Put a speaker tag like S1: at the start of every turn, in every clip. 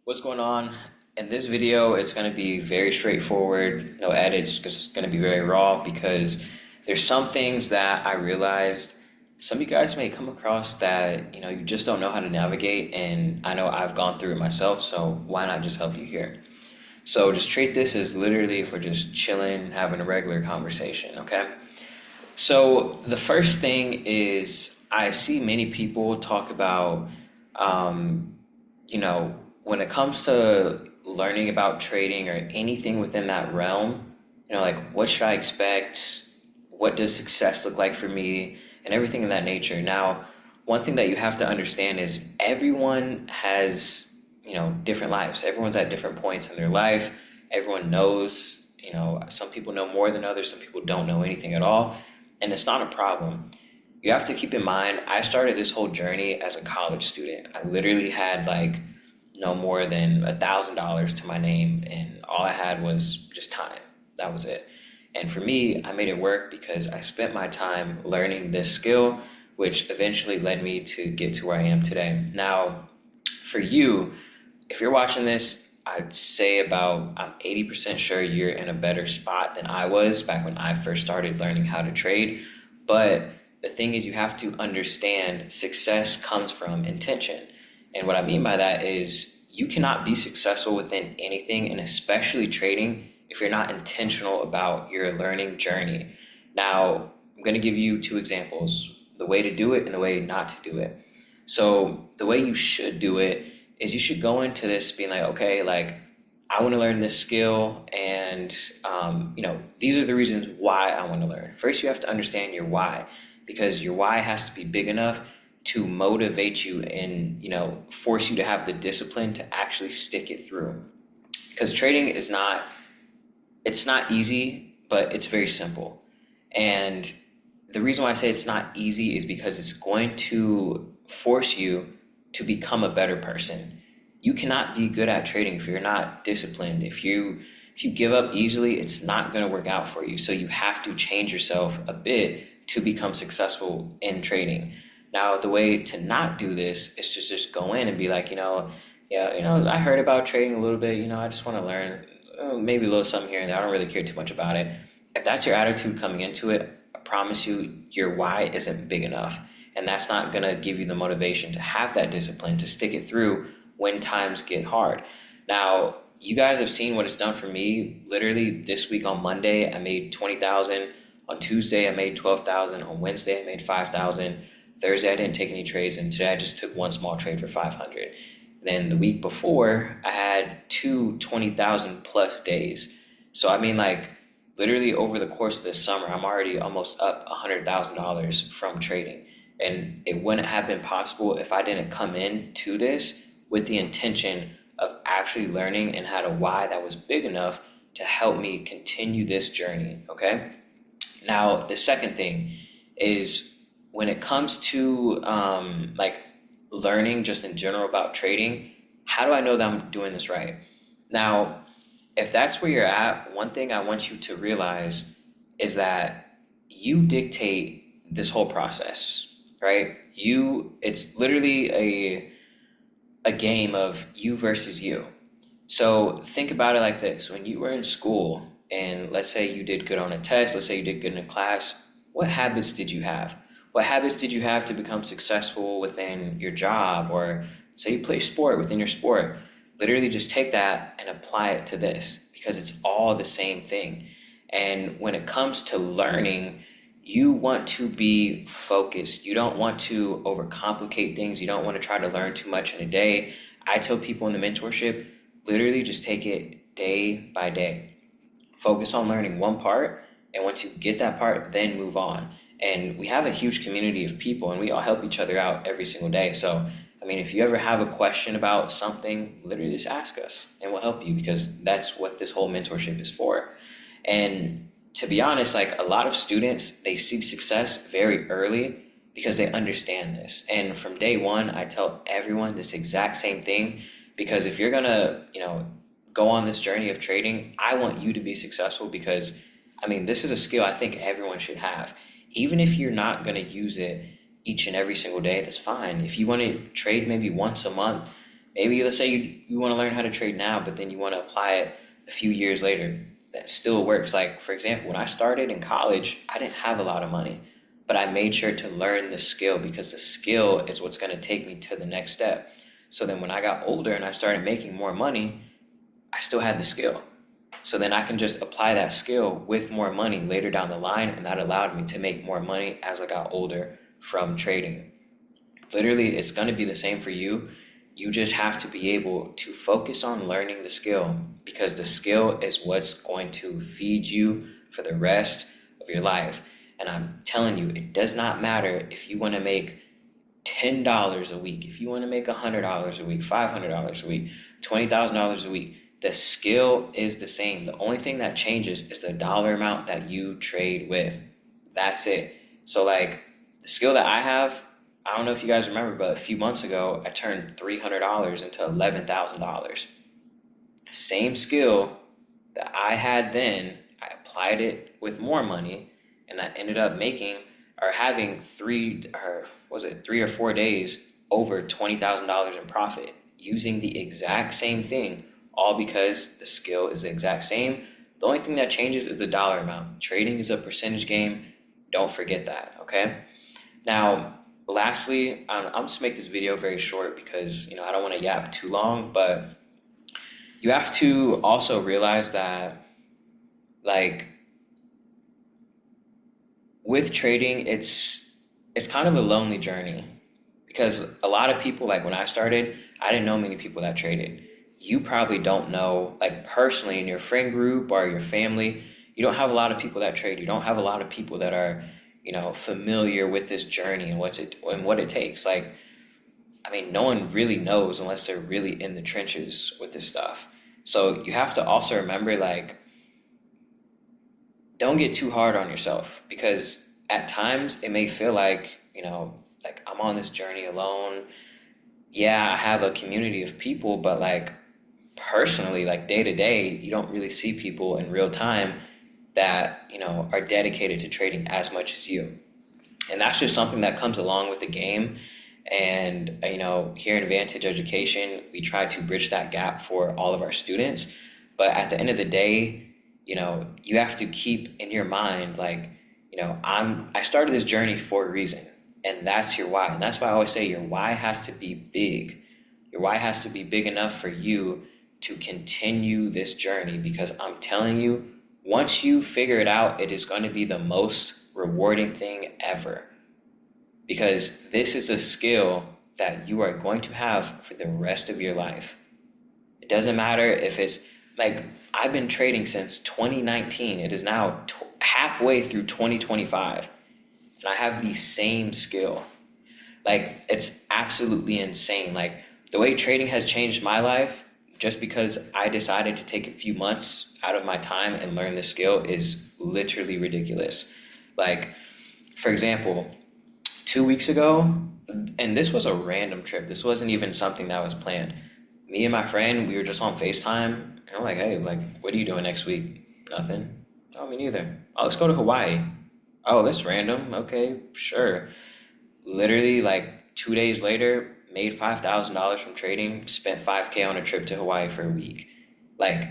S1: What's going on? In this video, it's going to be very straightforward, no edits, just going to be very raw because there's some things that I realized some of you guys may come across that, you just don't know how to navigate, and I know I've gone through it myself, so why not just help you here? So just treat this as literally if we're just chilling, having a regular conversation, okay? So the first thing is I see many people talk about um, when it comes to learning about trading or anything within that realm, like what should I expect? What does success look like for me? And everything of that nature. Now, one thing that you have to understand is everyone has, different lives. Everyone's at different points in their life. Everyone knows, some people know more than others, some people don't know anything at all. And it's not a problem. You have to keep in mind, I started this whole journey as a college student. I literally had like no more than $1,000 to my name, and all I had was just time. That was it. And for me, I made it work because I spent my time learning this skill, which eventually led me to get to where I am today. Now, for you, if you're watching this, I'd say I'm 80% sure you're in a better spot than I was back when I first started learning how to trade. But the thing is, you have to understand success comes from intention. And what I mean by that is you cannot be successful within anything, and especially trading, if you're not intentional about your learning journey. Now, I'm going to give you two examples, the way to do it and the way not to do it. So the way you should do it is you should go into this being like, okay, like I want to learn this skill, and these are the reasons why I want to learn. First, you have to understand your why, because your why has to be big enough to motivate you and force you to have the discipline to actually stick it through. Because trading is not it's not easy, but it's very simple. And the reason why I say it's not easy is because it's going to force you to become a better person. You cannot be good at trading if you're not disciplined. If you give up easily, it's not going to work out for you. So you have to change yourself a bit to become successful in trading. Now, the way to not do this is to just go in and be like, yeah, I heard about trading a little bit, I just want to learn, maybe a little something here and there. I don't really care too much about it. If that's your attitude coming into it, I promise you, your why isn't big enough. And that's not going to give you the motivation to have that discipline, to stick it through when times get hard. Now, you guys have seen what it's done for me. Literally this week on Monday, I made 20,000. On Tuesday, I made 12,000. On Wednesday, I made 5,000. Thursday, I didn't take any trades, and today I just took one small trade for 500. Then the week before, I had two 20,000 plus days. So I mean, like literally over the course of this summer, I'm already almost up $100,000 from trading. And it wouldn't have been possible if I didn't come in to this with the intention of actually learning and had a why that was big enough to help me continue this journey, okay? Now, the second thing is when it comes to like learning just in general about trading, how do I know that I'm doing this right? Now, if that's where you're at, one thing I want you to realize is that you dictate this whole process, right? It's literally a game of you versus you. So think about it like this. When you were in school and let's say you did good on a test, let's say you did good in a class, what habits did you have? What habits did you have to become successful within your job, or say you play sport within your sport? Literally just take that and apply it to this because it's all the same thing. And when it comes to learning, you want to be focused. You don't want to overcomplicate things. You don't want to try to learn too much in a day. I tell people in the mentorship, literally just take it day by day. Focus on learning one part, and once you get that part, then move on. And we have a huge community of people, and we all help each other out every single day. So, I mean, if you ever have a question about something, literally just ask us and we'll help you, because that's what this whole mentorship is for. And to be honest, like a lot of students, they seek success very early because they understand this. And from day one, I tell everyone this exact same thing, because if you're gonna, go on this journey of trading, I want you to be successful because, I mean, this is a skill I think everyone should have. Even if you're not gonna use it each and every single day, that's fine. If you want to trade maybe once a month, Maybe let's say you want to learn how to trade now, but then you want to apply it a few years later. That still works. Like, for example, when I started in college, I didn't have a lot of money, but I made sure to learn the skill because the skill is what's going to take me to the next step. So then when I got older and I started making more money, I still had the skill. So then I can just apply that skill with more money later down the line, and that allowed me to make more money as I got older from trading. Literally, it's going to be the same for you. You just have to be able to focus on learning the skill, because the skill is what's going to feed you for the rest of your life. And I'm telling you, it does not matter if you want to make $10 a week, if you want to make $100 a week, $500 a week, $20,000 a week. The skill is the same. The only thing that changes is the dollar amount that you trade with. That's it. So like the skill that I have, I don't know if you guys remember, but a few months ago, I turned $300 into $11,000. The same skill that I had then, I applied it with more money, and I ended up making or having 3 or 4 days over $20,000 in profit using the exact same thing, all because the skill is the exact same. The only thing that changes is the dollar amount. Trading is a percentage game. Don't forget that, okay? Now, lastly, I'm just make this video very short because, I don't want to yap too long, but you have to also realize that, like, with trading, it's kind of a lonely journey, because a lot of people, like when I started, I didn't know many people that traded. You probably don't know, like personally in your friend group or your family, you don't have a lot of people that trade. You don't have a lot of people that are, familiar with this journey and what it takes. Like, I mean, no one really knows unless they're really in the trenches with this stuff. So you have to also remember, like, don't get too hard on yourself, because at times it may feel like, like I'm on this journey alone. Yeah, I have a community of people, but like personally, like day to day, you don't really see people in real time that, are dedicated to trading as much as you. And that's just something that comes along with the game. And, here in Advantage Education, we try to bridge that gap for all of our students. But at the end of the day, you have to keep in your mind, like, I started this journey for a reason, and that's your why. And that's why I always say your why has to be big. Your why has to be big enough for you to continue this journey, because I'm telling you, once you figure it out, it is going to be the most rewarding thing ever, because this is a skill that you are going to have for the rest of your life. It doesn't matter if it's like, I've been trading since 2019. It is now halfway through 2025, and I have the same skill. Like, it's absolutely insane. Like, the way trading has changed my life, just because I decided to take a few months out of my time and learn this skill, is literally ridiculous. Like, for example, 2 weeks ago, and this was a random trip. This wasn't even something that was planned. Me and my friend, we were just on FaceTime, and I'm like, hey, like, what are you doing next week? Nothing. Oh, me neither. Oh, let's go to Hawaii. Oh, that's random. Okay, sure. Literally, like 2 days later, made $5,000 from trading, spent $5K on a trip to Hawaii for a week. Like,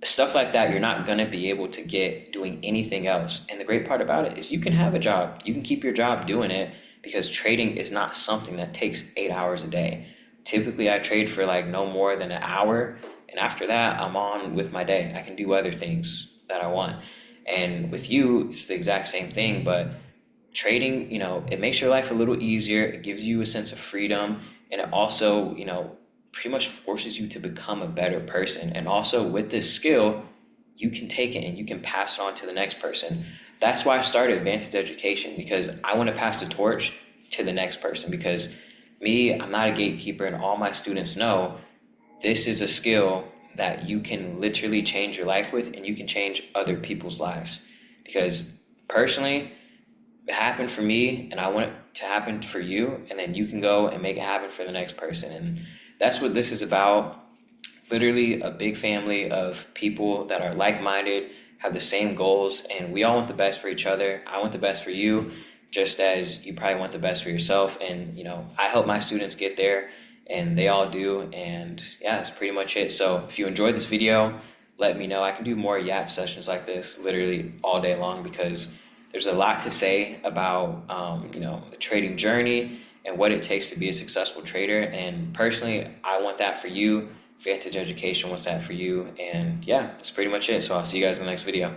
S1: stuff like that, you're not going to be able to get doing anything else. And the great part about it is you can have a job. You can keep your job doing it, because trading is not something that takes 8 hours a day. Typically, I trade for like no more than an hour. And after that, I'm on with my day. I can do other things that I want. And with you, it's the exact same thing. But trading, it makes your life a little easier. It gives you a sense of freedom. And it also, pretty much forces you to become a better person. And also with this skill, you can take it and you can pass it on to the next person. That's why I started Advantage Education, because I want to pass the torch to the next person. Because me, I'm not a gatekeeper, and all my students know this is a skill that you can literally change your life with, and you can change other people's lives. Because personally, it happened for me, and I want it to happen for you, and then you can go and make it happen for the next person. And that's what this is about. Literally a big family of people that are like-minded, have the same goals, and we all want the best for each other. I want the best for you, just as you probably want the best for yourself. And, I help my students get there. and they all do. And yeah, that's pretty much it. So if you enjoyed this video, let me know. I can do more yap sessions like this literally all day long, because there's a lot to say about the trading journey and what it takes to be a successful trader. And personally, I want that for you. Vantage Education wants that for you. And yeah, that's pretty much it. So I'll see you guys in the next video.